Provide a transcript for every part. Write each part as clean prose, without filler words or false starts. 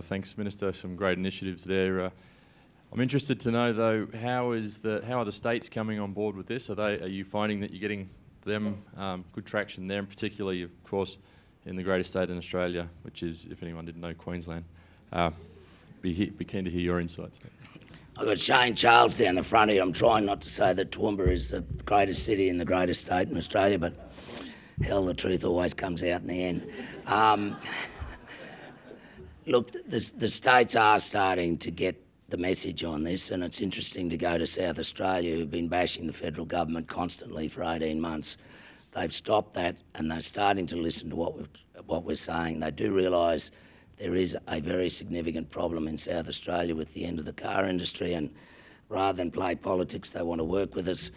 Thanks, Minister. Some great initiatives there. I'm interested to know, though, how are the states coming on board with this? Are you finding that you're getting them good traction there, and particularly, of course, in the greatest state in Australia, which is, if anyone didn't know, Queensland? Be keen to hear your insights. I've got Shane Charles down the front here. I'm trying not to say that Toowoomba is the greatest city in the greatest state in Australia, but hell, the truth always comes out in the end. Look, the states are starting to get the message on this, and it's interesting to go to South Australia, who've been bashing the federal government constantly for 18 months. They've stopped that, and they're starting to listen to what we're saying. They do realise there is a very significant problem in South Australia with the end of the car industry, and rather than play politics, they want to work with us.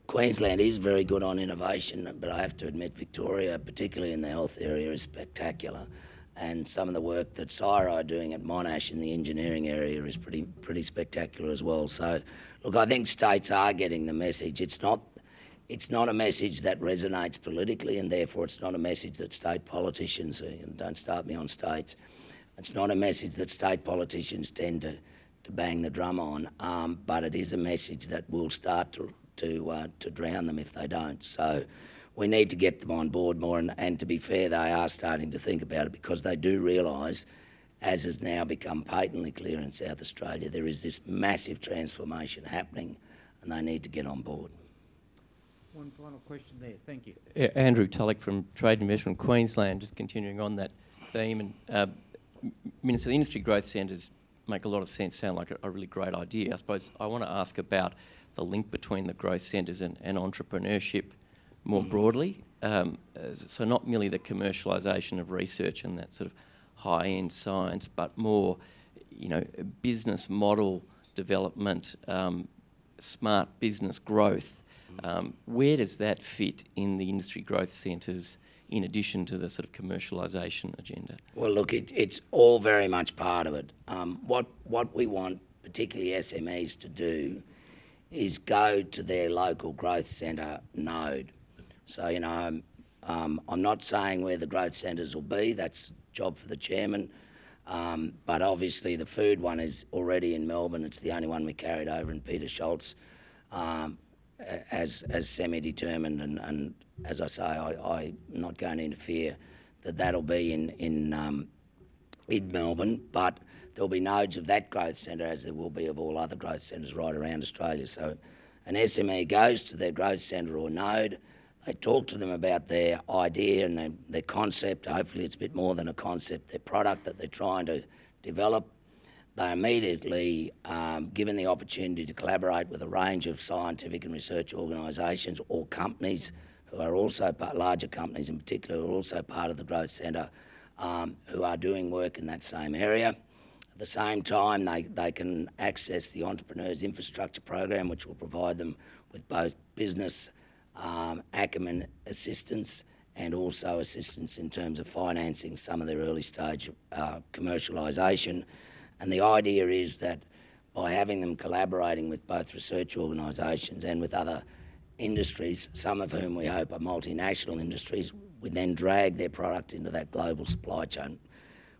Queensland is very good on innovation, but I have to admit Victoria, particularly in the health area, is spectacular. And some of the work that CEDA are doing at Monash in the engineering area is pretty spectacular as well. So, look, I think states are getting the message. It's not a message that resonates politically, and therefore it's not a message that state politicians, don't start me on states, it's not a message that state politicians tend to bang the drum on, but it is a message that will start to drown them if they don't. So we need to get them on board more, and to be fair, they are starting to think about it, because they do realise, as has now become patently clear in South Australia, there is this massive transformation happening, and they need to get on board. One final question there, thank you. Andrew Tulloch from Trade and Investment Queensland, just continuing on that theme. And Minister, the industry growth centres make a lot of sense, sound like a really great idea. I suppose I want to ask about the link between the growth centres and entrepreneurship more broadly. So not merely the commercialisation of research and that sort of high-end science, but more, business model development, smart business growth. Where does that fit in the industry growth centres in addition to the sort of commercialisation agenda? Well, look, it's all very much part of it. What we want, particularly SMEs, to do is go to their local growth centre node. So, I'm not saying where the growth centres will be. That's a job for the chairman. But obviously the food one is already in Melbourne. It's the only one we carried over in Peter Schultz as semi-determined. And as I say, I'm not going to interfere that'll be in Melbourne. But there'll be nodes of that growth centre, as there will be of all other growth centres right around Australia. So an SME goes to their growth centre or node. They talk to them about their idea and their concept. Hopefully it's a bit more than a concept, their product that they're trying to develop. They're immediately given the opportunity to collaborate with a range of scientific and research organisations or companies who are also larger companies in particular, who are also part of the growth centre, who are doing work in that same area. At the same time, they can access the Entrepreneurs Infrastructure Program, which will provide them with both business acumen assistance and also assistance in terms of financing some of their early stage commercialisation. And the idea is that by having them collaborating with both research organisations and with other industries, some of whom we hope are multinational industries, we then drag their product into that global supply chain.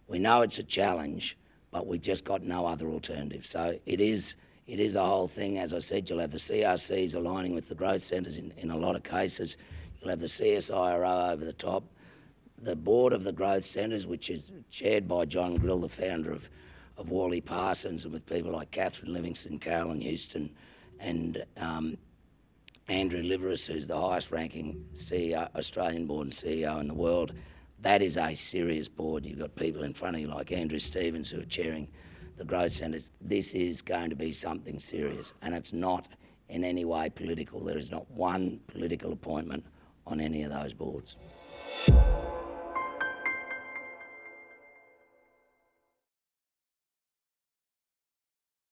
We know it's a challenge, but we've just got no other alternative. So it is a whole thing. As I said, you'll have the CRCs aligning with the growth centres in a lot of cases. You'll have the CSIRO over the top. The board of the growth centres, which is chaired by John Grill, the founder of Worley Parsons, and with people like Catherine Livingston, Carolyn Houston, and Andrew Liveris, who's the highest ranking CEO, Australian-born CEO in the world. That is a serious board. You've got people in front of you like Andrew Stevens, who are chairing the growth centres. This is going to be something serious, and it's not in any way political. There is not one political appointment on any of those boards.